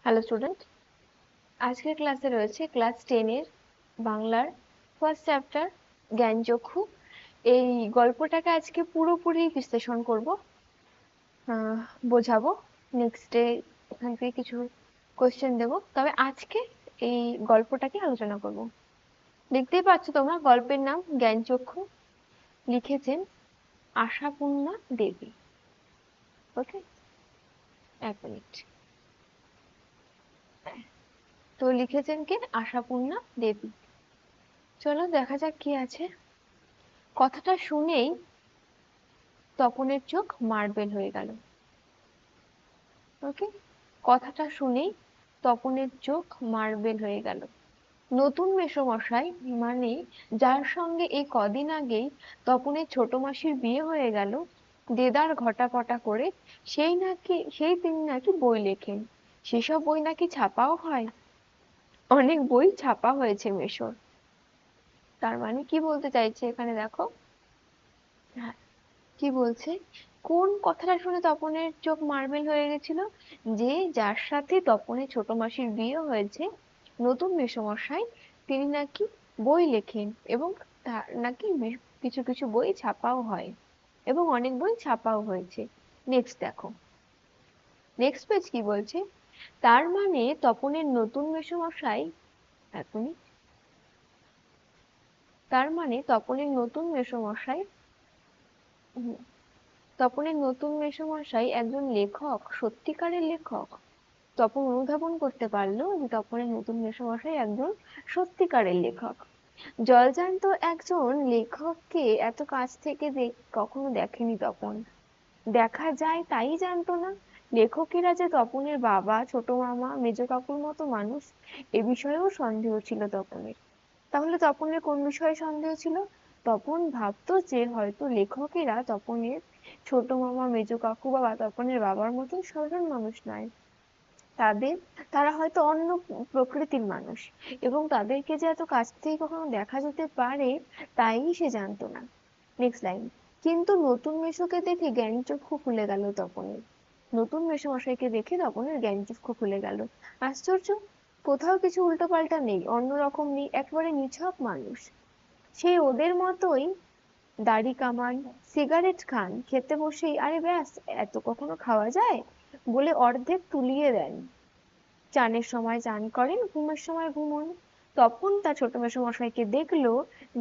Hello student, আজকের ক্লাসে রয়েছে ক্লাস 10 এর বাংলার ফার্স্ট চ্যাপ্টার জ্ঞানচক্ষু। এই গল্পটাকে আজকে পুরোপুরি বিশ্লেষণ করব, বোঝাবো। নেক্সট ডে এখান থেকে কিছু কোয়েশ্চেন দেব, তবে আজকে এই গল্পটাকে আলোচনা করব। দেখতেই পাচ্ছ তোমরা, গল্পের নাম জ্ঞানচক্ষু, লিখেছেন আশাপূর্ণা দেবী। ওকে, এক মিনিট। তো লিখেছেন কে? আশাপূর্ণা দেবী। চলো দেখা যাক কি আছে। কথাটা শুনেই তপনের চোখ মার্বেল হয়ে গেল। ওকে, কথাটা শুনেই তপনের চোখ মার্বেল হয়ে গেল। নতুন মেসোমশাই, মানে যার সঙ্গে এই কদিন আগেই তপনের ছোট মাসির বিয়ে হয়ে গেল, দেদার ঘটাপটা করে সেই তিনি নাকি বই লেখেন। সেসব বই নাকি ছাপাও হয়। অনেক বই ছাপা হয়েছে মেসোর। তার মানে কি বলতে চাইছে এখানে দেখো। হ্যাঁ, কি বলছে? কোন কথাটা শুনে তপনের চোখ মার্বেল হয়ে গেছিল? যে যার সাথে তপনের ছোট মাসির বিয়ে হয়েছে, নতুন মেসোমশাই, তিনি নাকি বই লেখেন এবং তার নাকি কিছু কিছু বই ছাপাও হয় এবং অনেক বই ছাপাও হয়েছে। নেক্সট দেখো, নেক্সট পেজ কি বলছে? তার মানে তপনের নতুন মেসোমশাই, এখনই, তার মানে তপনের নতুন মেসোমশাই, তপনের নতুন মেসোমশাই একজন লেখক, সত্যিকারের লেখক। তপন অনুধাবন করতে পারলো যে তপনের নতুন মেসোমশাই একজন সত্যিকারের লেখক। জলজান্ত একজন লেখককে এত কাছ থেকে কখনো দেখেনি তপন। দেখা যায় তাই জানতো না। লেখকেরা যে তপনের বাবা, ছোট মামা, মেজ কাকুর মতো মানুষ, এ বিষয়েও সন্দেহ ছিল তপনের। তাহলে তপনের কোন বিষয়ে সন্দেহ ছিল? তপন ভাবতো যে হয়তো লেখকেরা তপনের ছোট মামা, মেজ কাকু বা তপনের বাবার মতন সাধারণ মানুষ নয়। তারা হয়তো অন্য প্রকৃতির মানুষ, এবং তাদেরকে যে এত কাছ থেকে কখনো দেখা যেতে পারে তাই সে জানতো না। Next line. কিন্তু নতুন মেসোকে দেখে জ্ঞানচক্ষু খুলে গেল তপনের। নতুন মেসোমশাইকে দেখে তপনের জ্ঞানচক্ষু খুলে গেল। আশ্চর্য, কোথাও কিছু উল্টোপাল্টা নেই, অন্যরকম নেই, একেবারে নিছক মানুষ। সেই ওদের মতোই দাড়ি কামান, সিগারেট খান, খেতে বসেই আরে ব্যাস, এত কখনো খাওয়া যায় বলে অর্ধেক তুলিয়ে দেন। চানের সময় চান করেন, ঘুমের সময় ঘুমোন। তখন তার ছোট মেসোমশাইকে দেখলো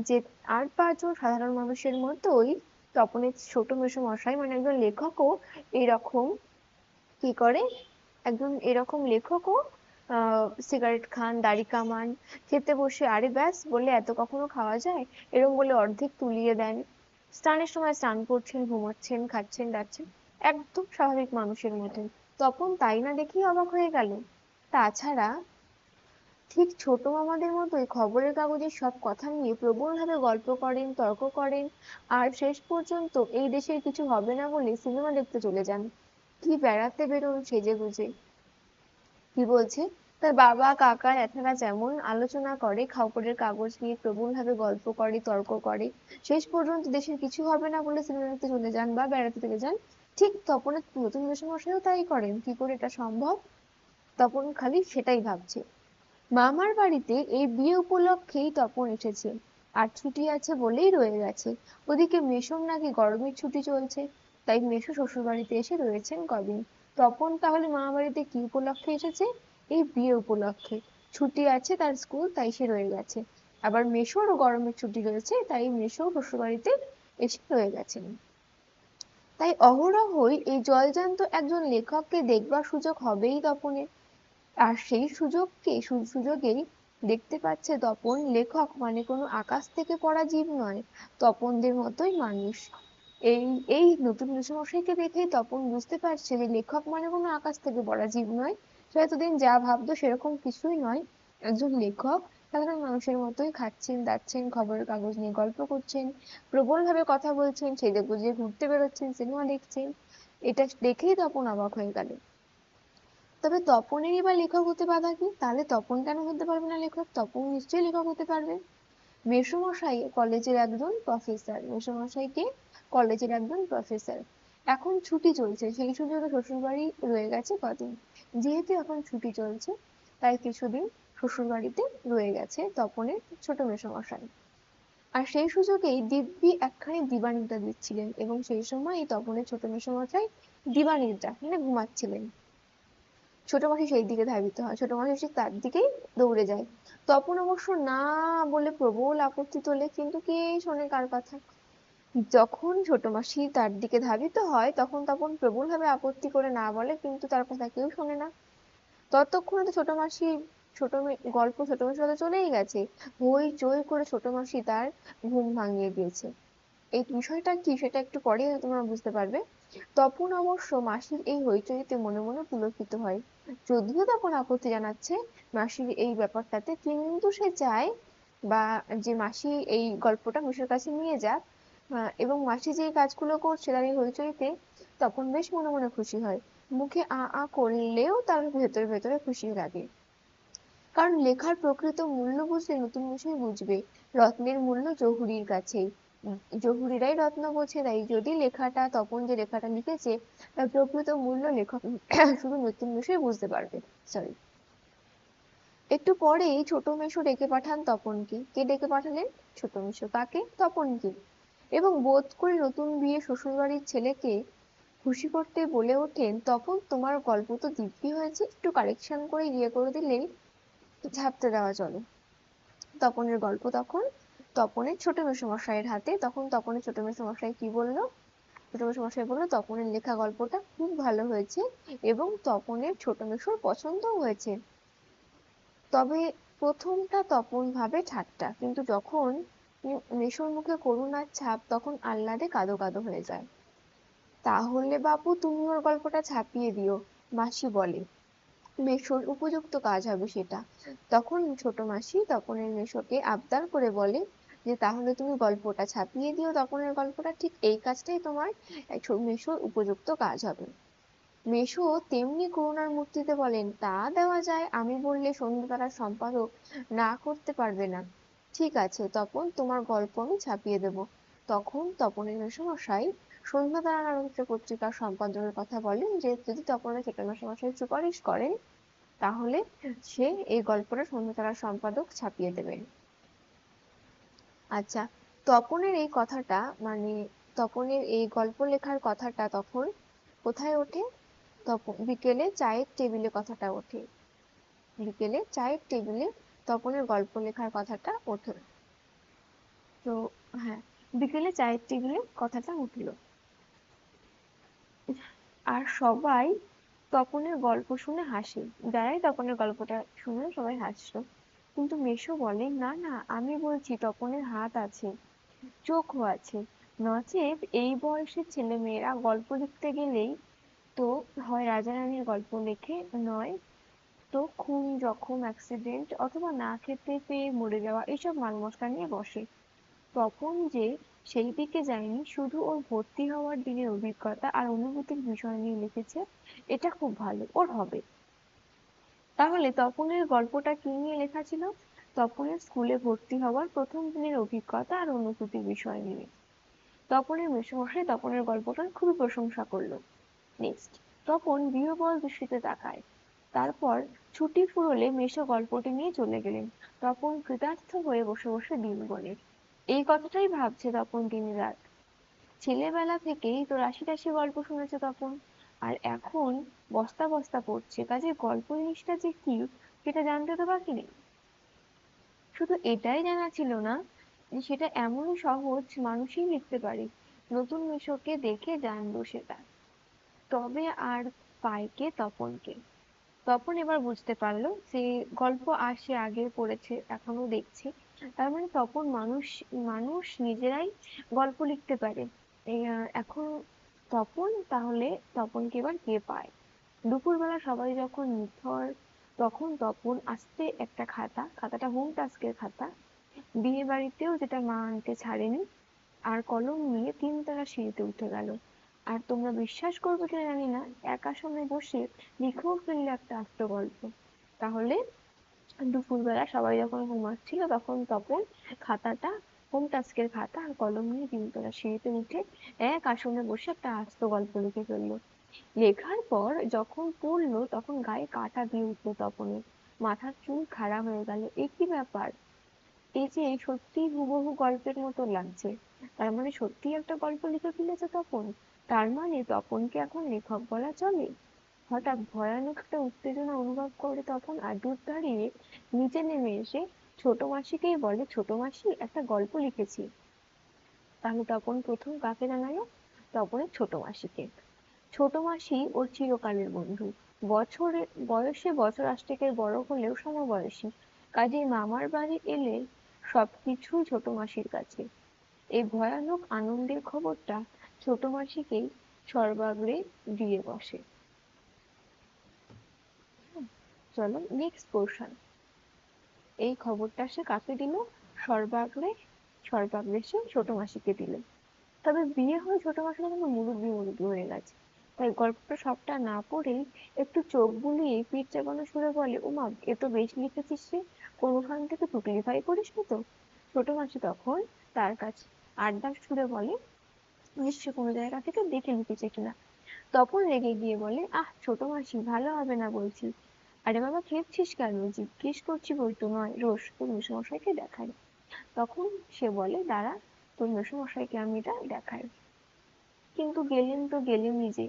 যে আর পাঁচজন সাধারণ মানুষের মতোই তপনের ছোট মেসোমশাই, মানে একজন লেখকও এরকম কি করে, একজন এরকম লেখকও সিগারেট খান, দাড়ি কামান, খেতে বসে আরে ব্যাস বলে এত কখনো খাওয়া যায় এরকম বলে অর্ধেক তুলিয়ে দেন। স্নানের সময় স্নান করছেন, ঘুমাচ্ছেন, খাচ্ছেন, দাচ্ছেন, একদম স্বাভাবিক মানুষের মতন। তপন তাই না দেখেই অবাক হয়ে গেল। তাছাড়া ঠিক ছোট মামাদের মতোই খবরের কাগজের সব কথা নিয়ে প্রবলভাবে গল্প করেন, তর্ক করেন, আর শেষ পর্যন্ত এই দেশের কিছু হবে না বলে সিনেমা দেখতে চলে যান। কি বেড়াতে বেরোন সেজে গুজে। কি বলছে? তার বাবা কাকা জ্যাঠারা যেমন আলোচনা করে, খবরের কাগজ নিয়ে প্রবলভাবে গল্প করে, তর্ক করে, শেষ পর্যন্ত দেশের কিছু হবে না বলে সিনেমা দেখতে চলে যান বা বেড়াতে চলে যান, ঠিক তপনের নতুন মেসোমশাইও তাই করেন। কি করে এটা সম্ভব? তপন খালি সেটাই ভাবছে। মামার বাড়িতে এই বিয়ে উপলক্ষেই তপন এসেছে, আর ছুটি আছে বলেই রয়ে গেছে। ওদিকে মেসোর নাকি গরমের ছুটি চলছে, তাই মেসো শ্বশুর বাড়িতে এসে রয়েছেন কদিন। তপন তাহলে মামা বাড়িতে কি উপলক্ষে এসেছে? এই বিয়ে উপলক্ষে। ছুটি আছে তার স্কুল, তাই সে রয়ে গেছে। আবার মেসোরও গরমের ছুটি রয়েছে, তাই মেসো শ্বশুর বাড়িতে এসে রয়ে গেছেন। তাই অহরহই এই জলজান্ত একজন লেখককে দেখবার সুযোগ হবেই তপনের। আর সেই সুযোগেই দেখতে পাচ্ছে তপন লেখক মানে কোনো আকাশ থেকে পড়া জীব নয়, তপনদের মতোই মানুষ। এই এই নতুন মেসোমশাইকে দেখেই তপন বুঝতে পারছে যে লেখক মানে কোনো আকাশ থেকে পড়া জীব নয়। সে এতদিন যা ভাবতো সেরকম কিছুই নয়। একজন লেখক সাধারণ মানুষের মতোই খাচ্ছেন, দাচ্ছেন, খবরের কাগজ নিয়ে গল্প করছেন, প্রবল ভাবে কথা বলছেন, সেজে গুজে ঘুরতে বেরোচ্ছেন, সিনেমা দেখছেন। এটা দেখেই তপন অবাক হয়ে গেল। তবে তপনেরই বা লেখক হতে বাধা কি? তাহলে তপন কেন হতে পারবে না লেখক? তপন নিশ্চয়ই লেখক হতে পারবে। মেসোমশাই কলেজের একজন প্রফেসর। মেসোমশাই কে? কলেজের একজন প্রফেসর। এখন ছুটি চলছে, সেই সুযোগে শ্বশুর বাড়ি রয়ে গেছে কদিন। যেহেতু এখন ছুটি চলছে, তাই কিছুদিন শ্বশুর বাড়িতে রয়ে গেছে তপনের ছোট মেসোমশাই। আর সেই সুযোগেই দিব্যি একখানি দিবানিদ্রা দিচ্ছিলেন, এবং সেই সময় এই তপনের ছোট মেসোমশাই দিবানিদ্রা মানে ঘুমাচ্ছিলেন। ছোট মাসি সেই দিকে ধাবিত হয়, ছোট মাসি ঠিক তার দিকেই দৌড়ে যায়। তপন অবশ্য না বলে প্রবল আপত্তি তোলে, কিন্তু কে শোনে কার কথা। যখন ছোট মাসি তার দিকে ধাবিত হয়, তখন তপন প্রবল ভাবে আপত্তি করে না বলে, কিন্তু তার কথা কেউ শোনে না। ততক্ষণে তো ছোট মাসি গল্প ছোট মাসির কথা চলেই গেছে। হইচই করে ছোট মাসি তার ঘুম ভাঙিয়ে দিয়েছে। এই বিষয়টা কি সেটা একটু পরে তোমরা বুঝতে পারবে। তপন অবশ্য মাসির এই হইচইতে মনে মনে পুলকিত হয়। যদিও তপন আপত্তি জানাচ্ছে মাসির এই ব্যাপারটাতে, কিন্তু সে চায় বা যে মাসি এই গল্পটা মিশের কাছে নিয়ে যাক, এবং মাসি যে কাজগুলো করছে তার এই হইচইতে তপন বেশ মনে মনে খুশি হয়। মুখে আ আ করলেও তার ভেতরে ভেতরে খুশি লাগে। কারণ লেখার প্রকৃত মূল্য বুঝলে নতুন বিষয় বুঝবে। রত্নের মূল্য জহুরীর কাছেই। জহুরীরাই রত্ন বোঝে, তাই যদি লেখাটা তপন যে লেখাটা লিখেছে তার প্রকৃত মূল্য লেখক শুধু নতুন বিষয় বুঝতে পারবে। সরি। একটু পরেই ছোট মেসো ডেকে পাঠান তপনকে। কে ডেকে পাঠালেন? ছোট মেসো। কাকে? তপনকে। এবং বোধ করি নতুন বিয়ে শ্বশুরবাড়ির ছেলেকে খুশি করতে বলে ওঠেন, তপন তোমার গল্প তো দিব্যি হয়েছে, একটু কারেকশন করে ইয়ে করে দিলেই ঝাপতে দেওয়া চলে। তপনের গল্প তখন তপনের ছোট মেসোমশাইয়ের হাতে। তখন তপনের ছোট মেসোমশাই কি বললো? ছোট মেসোমশাই বললো তপনের লেখা গল্পটা খুব ভালো হয়েছে এবং তপনের ছোট মেসোর পছন্দও হয়েছে। তবে প্রথমটা তপন ভাবে ঠাট্টা, কিন্তু যখন মেসোর মুখে করুণার ছাপ, তখন আহ্লাদে কাঁদো কাঁদো হয়ে যায়। তাহলে বাপু তুমি ওর গল্পটা ছাপিয়ে দিও, মাসি বলে। মেসোর উপযুক্ত কাজ হবে সেটা। তখন ছোট মাসি তপনের মেসোকে আবদার করে বলে যে তাহলে তুমি গল্পটা ছাপিয়ে দিও, তপনের গল্পটা, ঠিক এই কাজটাই তোমার মেসোর উপযুক্ত কাজ হবে। মেসো তেমনি করুণার মূর্তিতে বলেন, তা দেওয়া যায়, আমি বললে সন্ধ্যাতারার সম্পাদক না করতে পারবে না। ঠিক আছে তপন, তোমার গল্প আমি ছাপিয়ে দেব। তখন তপনের মেসোমশাই সন্ধ্যাতারা নামক একটা পত্রিকার সম্পাদকের কথা বলেন, যে যদি তপনের ছোট মেসোমশাই সুপারিশ করেন তাহলে সে এই গল্পটা সন্ধ্যাতারার সম্পাদক ছাপিয়ে দেবেন। আচ্ছা, তপনের এই কথাটা মানে তপনের এই গল্প লেখার কথাটা তখন কোথায় ওঠে? তপন বিকেলে চায়ের টেবিলে কথাটা ওঠে। বিকেলে চায়ের টেবিলে তপনের গল্প লেখার কথাটা ওঠে। তো হ্যাঁ, বিকেলে চায়ের টেবিলে কথাটা উঠলো। আর সবাই তপনের গল্প শুনে হাসে। যারাই তপনের গল্পটা শুনে সবাই হাসলো। কিন্তু মেসো বলে, না না, আমি বলছি তপনের হাত আছে, চোখও আছে। নচেৎ এই বয়সের ছেলেমেয়েরা গল্প লিখতে গেলেই তো হয় রাজা রানীর গল্প লেখে, নয় তো খুন জখম অ্যাক্সিডেন্ট অথবা না খেতে পেয়ে মরে যাওয়া এইসব মাল মশলা নিয়ে বসে। তপন যে সেই দিকে যায়নি, শুধু ওর ভর্তি হওয়ার দিনের অভিজ্ঞতা আর অনুভূতির বিষয় নিয়ে লিখেছে, এটা খুব ভালো, ওর হবে। তাহলে তপনের গল্পটা কি নিয়ে লেখা ছিল? তপনের স্কুলে ভর্তি হওয়ার প্রথম দিনের অভিজ্ঞতা আর অনুভূতির বিষয় নিয়ে। তপনের মেসোমশাই তপনের গল্পটার খুবই প্রশংসা করলো। নেক্সট, তপন বিহ্বল দৃষ্টিতে তাকায়। তারপর ছুটি ফুরোলে মেসো গল্পটি নিয়ে চলে গেলেন। তপন কৃতার্থ হয়ে বসে বসে দিন গোনে। এই কথাটাই ভাবছে তপন দিনরাত। ছেলেবেলা থেকেই তো রাশি রাশি গল্প শুনেছে তপন, আর এখন বস্তা বস্তা পড়ছে, কাজে গল্প জিনিসটা যে কি সেটা জানতে তো বাকি নেই। শুধু এটাই জানা ছিল না যে সেটা এমনই সহজ মানুষই লিখতে পারে। নতুন মেসোকে দেখে জানলো সেটা। তবে আর পায় কে? তপনকে। তপন এবার বুঝতে পারলো যে গল্প আর সে আগে পড়েছে, এখনো দেখছে। তার মানে তপন মানুষ, মানুষ নিজেরাই গল্প লিখতে পারে। এখন তপন, তাহলে তপনকে এবার কে পায়? দুপুরবেলা সবাই যখন নিথর, তখন তপন আস্তে একটা খাতাটা হোম টাস্কের খাতা, বিয়ে বাড়িতেও যেটা মা আনতে ছাড়েনি, আর কলম নিয়ে 3 তলা সিঁড়িতে উঠে গেল। আর তোমরা বিশ্বাস করবে কিনা জানি না, একা সামনে বসে লিখেও ফেললে একটা আস্ত গল্প। তাহলে দুপুরবেলা সবাই যখন ঘুমাচ্ছিল তখন তপন খাতাটা হোম টাস্কের খাতা আর কলম নিয়ে তিনতলা সিঁড়িতে উঠে এক আসনে বসে একটা আস্ত গল্প লিখে ফেললো। লেখার পর যখন পড়লো তখন গায়ে কাঁটা দিয়ে উঠলো তপনের। মাথার চুল খাড়া হয়ে গেল। এ কি ব্যাপার! এই যে সত্যিই হুবহু গল্পের মতো লাগছে। তার মানে সত্যিই একটা গল্প লিখে ফেলেছে তপন। তার মানে তপনকে এখন লেখক বলা চলে? হঠাৎ ভয়ানক একটা উত্তেজনা অনুভব করে তপন, আর দূর দাঁড়িয়ে নিচে নেমে এসে ছোট মাসিকেই বলে, ছোট মাসি, একটা গল্প লিখেছি। তাহলে তপন প্রথম কাকে জানালো? তপনের ছোট মাসিকে। ছোট মাসি ওর চিরকালের বন্ধু। বয়সে বছর আষ্টেকের বড় হলেও সমবয়সী। কাজেই মামার বাড়ি এলে সবকিছুই ছোট মাসির কাছে। এই ভয়ানক আনন্দের খবরটা ছোট মাসিকেই সর্বাগ্রে দিয়ে বসে। চলো নেক্সট পোর্শন। এই খবরটা সে কাকে দিল? সর্বাগ্রে। সর্বাগ্রে সে ছোট মাসিকে দিল। তবে বিয়ে হয়ে ছোট মাসিটা কিন্তু মুরব্বি মুরব্বি হয়ে গেছে। তাই গল্পটা সবটা না পড়েই একটু চোখ বুলিয়ে পিঠ চাপানো সুরে বলে, ওমা, এ তো বেশ লিখেছিস রে, কোনোখান থেকে টুকলিফাই করিসনি তো? ছোট মাসি তখন তার কাছে আড্ডার সুরে বলে, নিশ্চয় কোনো জায়গা থেকে দেখে লিখেছে কিনা। তপন রেগে গিয়ে বলে, আহ ছোট মাসি, ভালো হবে না বলছি। আরে বাবা, খেপছিস কেন? জিজ্ঞেস করছি বই তো নয়, রোজ তোর মেসোমশাইকে দেখাই। তখন সে বলে, দাঁড়া, তোর মেসোমশাইকে আমি এটা দেখাই। কিন্তু গেলেন তো গেলেন নিজে।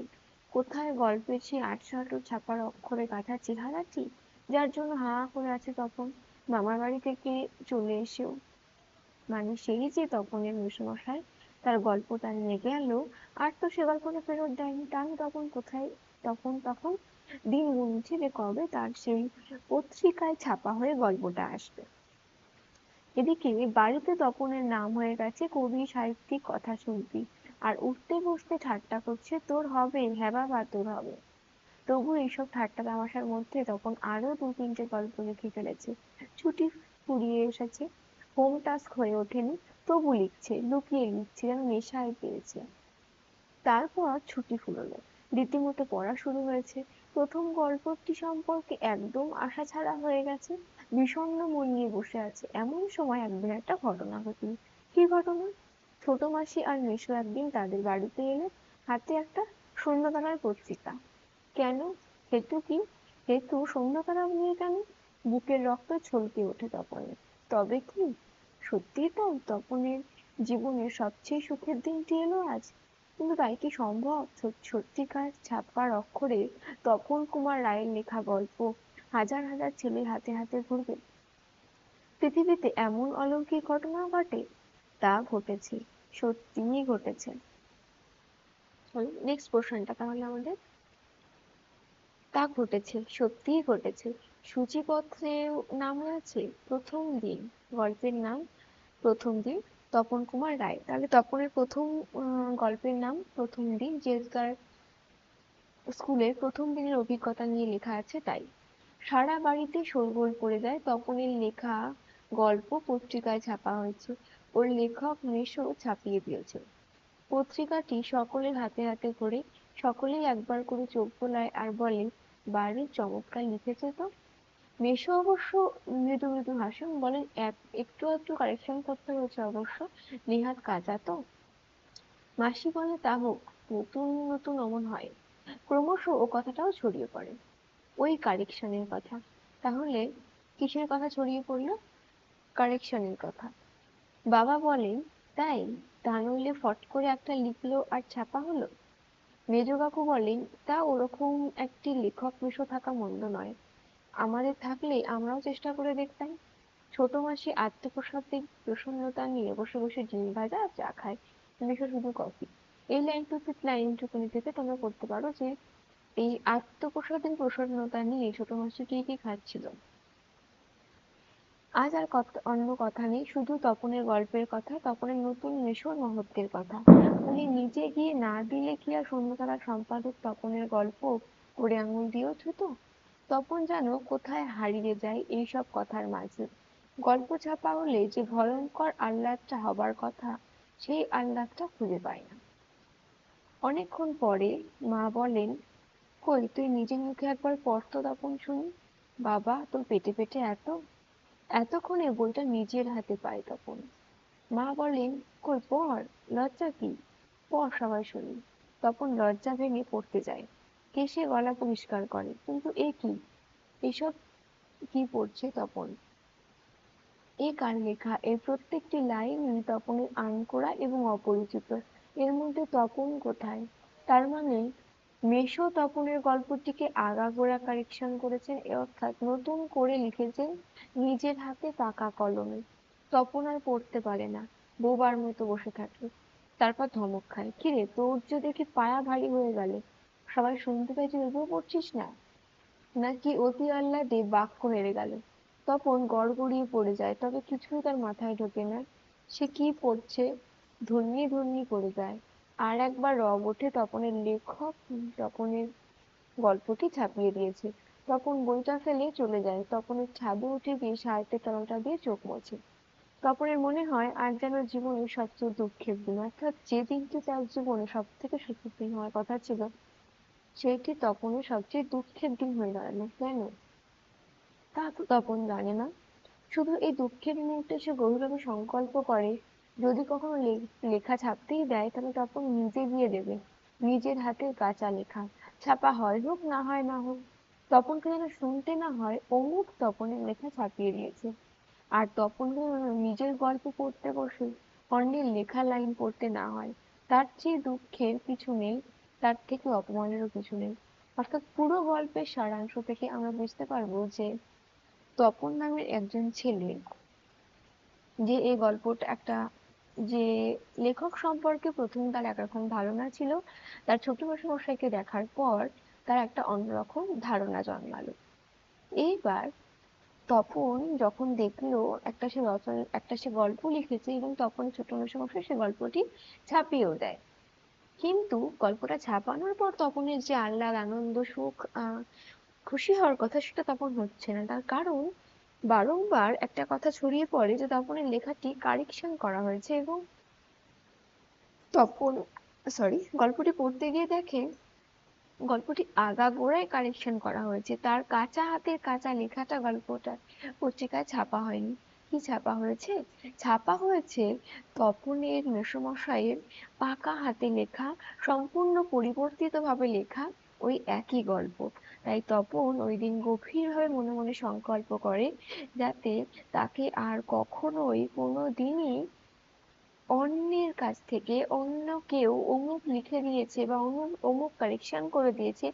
কোথায় গল্পের সেই আঁটসাঁট ছাপার অক্ষরে গাঁথা চেহারাটি, যার জন্য হা করে আছে তপন, মামার বাড়ি থেকে চলে এসেও। মানে সেই যে তপনের মেসোমশাই, তার গল্পটা নিয়ে গেল, আর তো সে গল্পটা ফেরত দেয়নি। তাহলে তপন কোথায়? তখন তখন দিন গুনছে যে কবে তার সেই পত্রিকায় ছাপা হয়ে গল্পটা আসবে। এদিকে বাড়িতে তপনের নাম হয়ে গেছে কবি, সাহিত্যিক, কথাশিল্পী। আর উঠতে বসতে ঠাট্টা করছে, তোর হবে, হ্যাঁ বাবা তোর হবে। তবু এইসব ঠাট্টা তামাশার মধ্যে তখন আরো দু তিনটে গল্প লিখে ফেলেছে। ছুটি ফুরিয়ে এসেছে, হোম টাস্ক হয়ে ওঠেনি, তবু লিখছে, লুকিয়ে লিখছে, যেন নেশায় পেয়েছে। তারপর ছুটি ফুরোলো, রীতিমতো পড়া শুরু হয়েছে। প্রথম গল্পটি সম্পর্কে একদম আশা ছাড়া হয়ে গেছে। বিষণ্ণ মন নিয়ে বসে আছে। এমন সময় একদিন একটা ঘটনা ঘটল। কি ঘটনা? ছোট মাসি আর মেসো একদিন তাদের বাড়িতে এলো, হাতে একটা সন্ধ্যাতারার পত্রিকা। কেন? হেতু কি? হেতু সন্ধ্যাতারা নিয়ে কেন? বুকের রক্ত ছলকে ওঠে তপনের। তবে কি সত্যিই তাই তপনের জীবনের সবচেয়ে সুখের দিনটি এলো আজ? কিন্তু তাই কি সম্ভব? সত্যিকার ছাপার অক্ষরে তপন কুমার রায়ের লেখা গল্প হাজার হাজার ছেলের হাতে হাতে ঘুরবে? পৃথিবীতে এমন অলৌকিক ঘটনা ঘটে? তা ঘটেছে, সত্যিই ঘটেছে। চলো নেক্সট পোর্শনটা তাহলে আমাদের। তা ঘটেছে, সত্যিই ঘটেছে। সূচিপত্রেও নাম আছে প্রথম দিন। গল্পের নাম প্রথম দিন, তপন কুমার রায়। তাহলে তপনের প্রথম গল্পের নাম প্রথম দিন, যেহেতু তার স্কুলের প্রথম দিনের অভিজ্ঞতা নিয়ে লেখা আছে তাই। সারা বাড়িতে শোরগোল পড়ে যায়। তপনের লেখা গল্প পত্রিকায় ছাপা হয়েছে। ওর লেখক মেসো ছাপিয়ে দিয়েছে। পত্রিকাটি সকলের হাতে হাতে ঘোরে। সকলেই একবার করে চোখ বোলায় আর বলে, বাড়ি চমৎকার লিখেছে তো। মেসো অবশ্য মৃদু মৃদু হাসেন, বলেন, একটু একটু কারেকশন করতে হয়েছে অবশ্য, নেহাত কাঁচা তো। মাসি বলে, তা হোক, নতুন নতুন অমন হয়। ক্রমশ ও কথাটাও ছড়িয়ে পড়ে, ওই কারেকশনের কথা। তাহলে কিসের কথা ছড়িয়ে পড়লো? কারেকশনের কথা। বাবা বলেন, তাই? তা নইলে ফট করে একটা লিখলো আর ছাপা হলো। মেজো কাকু বলেন, তা ওরকম একটি লেখক মেশো থাকা মন্দ নয়। আমাদের থাকলে আমরাও চেষ্টা করে দেখতাম। ছোট মাসি আত্মপ্রসাদের প্রসন্নতা নিয়ে বসে বসে ডিম ভাজা আর চা খায়, মেশো শুধু কফি। এই লাইনটুকুনি থেকে তোমরা করতে পারো যে এই আত্মপ্রসাদের প্রসন্নতা নিয়ে ছোট মাসি কি কি খাচ্ছিল। আজ আর অন্য কথা নেই, শুধু তপনের গল্পের কথা, তপনের নতুন মেশোর মহত্বের কথা। উনি নিজে গিয়ে না দিলে কি আর সন্ধ্যাতারার সম্পাদক তপনের গল্প করে আঙুল দিয়েও ছুতো? তপন যেন কোথায় হারিয়ে যায় এইসব কথার মাঝে। গল্প ছাপা হলে যে ভয়ঙ্কর আহ্লাদটা হবার কথা, সেই আহ্লাদটা খুঁজে পায় না। অনেকক্ষণ পরে মা বলেন, কই, তুই নিজের মুখে একবার পড় তো তপন শুনি। বাবা, তোর পেটে পেটে এত! এতক্ষণে বইটা নিজের হাতে পায় তপন। মা বলেন, কই পড়, লজ্জা কি, পড় সবাই শুনি। তপন লজ্জা ভেঙে পড়তে যায়। কেশে গলা পরিষ্কার করে, কিন্তু এ কি, এসব কি পড়ছে তপন? এ কার লেখা? এর প্রত্যেকটি লাইনই তপনের আনকোড়া এবং অপরিচিত। এর মধ্যে তপন কোথায়? তার মানে মেসো তপনের গল্পটিকে আগাগোড়া কারেকশন করেছেন, অর্থাৎ নতুন করে লিখেছেন নিজের হাতে পাকা কলমে। তপন আর পড়তে পারে না, বোবার মতো বসে থাকে। তারপর ধমক খায়, কিরে তোর যে দেখি পায়া ভারী হয়ে গেল, সবাই শুনতে পাই তুই এগুলো পড়ছিস না, নাকি অতি আহ্লাদে বাক্য নেড়ে গেল। তপন গড়গড়িয়ে পড়ে যায়, তবে কিছুই তার মাথায় ঢোকে না। সে কি পড়ছে, ধন্যি ধন্যি করে যায়। আর একবার রব ওঠে, তপনের লেখক তপনের গল্পটি ছাপিয়ে দিয়েছে। তপন বইটা ফেলে চলে যায়। তপনের ছাদে উঠে গিয়ে শার্টের তলাটা দিয়ে চোখ মোছে। তপনের মনে হয় আজ যেন জীবনের সবচেয়ে দুঃখের দিন, অর্থাৎ যে দিনটি তার জীবনে সব থেকে সুখের দিন হওয়ার কথা ছিল, সেটি তপনের সবচেয়ে দুঃখের দিন হয়ে দাঁড়ালো। কেন? তা তো তপন জানে না। শুধু এই দুঃখের মুহূর্তে সে গভীরভাবে সংকল্প করে, যদি কখনো লেখা ছাপতেই দেয়, তাহলে তপন নিজে গিয়ে দেবে, নিজের হাতের কাঁচা লেখা। ছাপা হয় হোক, না হয় না হোক, তপনকে যেন শুনতে না হয় অমুক তপনের লেখা ছাপিয়ে দিয়েছে। আর তপনকে যেন নিজের গল্প পড়তে বসে অন্যের লেখা লাইন পড়তে না হয়। তার চেয়ে দুঃখের কিছু নেই, তার থেকে অপমানেরও কিছু নেই। অর্থাৎ পুরো গল্পের সারাংশ থেকে আমরা বুঝতে পারবো যে তপন নামের একজন ছেলে, যে এই গল্পটা একটা, যে লেখক সম্পর্কে প্রথম তার একরকম ধারণা ছিল, তার ছোট মেসোমশাইকে দেখার পর তার একটা অন্যরকম ধারণা জন্মালো। এইবার তপন যখন দেখলো একটা সে গল্প লিখেছে, এবং তপন ছোট মেসোমশাই সে গল্পটি ছাপিয়েও দেয়। কিন্তু গল্পটা ছাপানোর পর তপনের যে আহ্লাদ, আনন্দ, সুখ, খুশি হওয়ার কথা, সেটা তখন হচ্ছে না। তার কারণ বারংবার একটা কথা ছড়িয়ে পড়ে যে তপনের লেখাটি কারেকশন করা হয়েছে, এবং তপন গল্পটি পড়তে গিয়ে দেখে গল্পটি আগাগোড়াই কারেকশন করা হয়েছে। তার কাঁচা হাতের কাঁচা লেখাটা গল্পটা পত্রিকায় ছাপা হয়নি। কি ছাপা হয়েছে? ছাপা হয়েছে তপনের মেসোমশাইয়ের পাকা হাতে লেখা, সম্পূর্ণ পরিবর্তিত ভাবে লেখা ওই একই গল্প। তাই তপন ওই দিন গভীরভাবে মনে মনে সংকল্প করে, যাতে তাকে আর কখনোই কোনোদিনই অন্যের কাছ থেকে অন্য কেউ অমুক লিখে দিয়েছে বা অমুক অমুক কারেকশন করে দিয়েছে,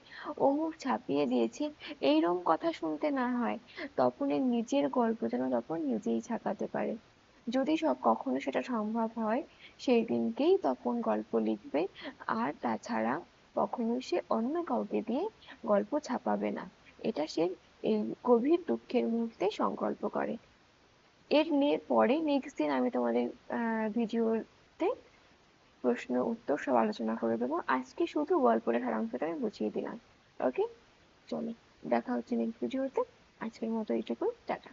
অমুক ছাপিয়ে দিয়েছে, এইরকম কথা শুনতে না হয়। তপনের নিজের গল্প যেন তপন নিজেই ছাপাতে পারে। যদি কখনো সেটা সম্ভব হয়, সেই দিনকেই তপন গল্প লিখবে। আর তাছাড়া কখনোই সে অন্য কাউকে দিয়ে গল্প ছাপাবে না। এটা সে এই গভীর দুঃখের মুহূর্তে সংকল্প করে। এর পরে নেক্সট দিন আমি তোমাদের ভিডিওতে প্রশ্ন উত্তর সব আলোচনা করে দেবো। আজকে শুধু গল্পের সারাংশটা আমি বুঝিয়ে দিলাম। ওকে, চলো, দেখা হচ্ছে নেক্সট ভিডিওতে। আজকের মতো এইটুকু, টাটা।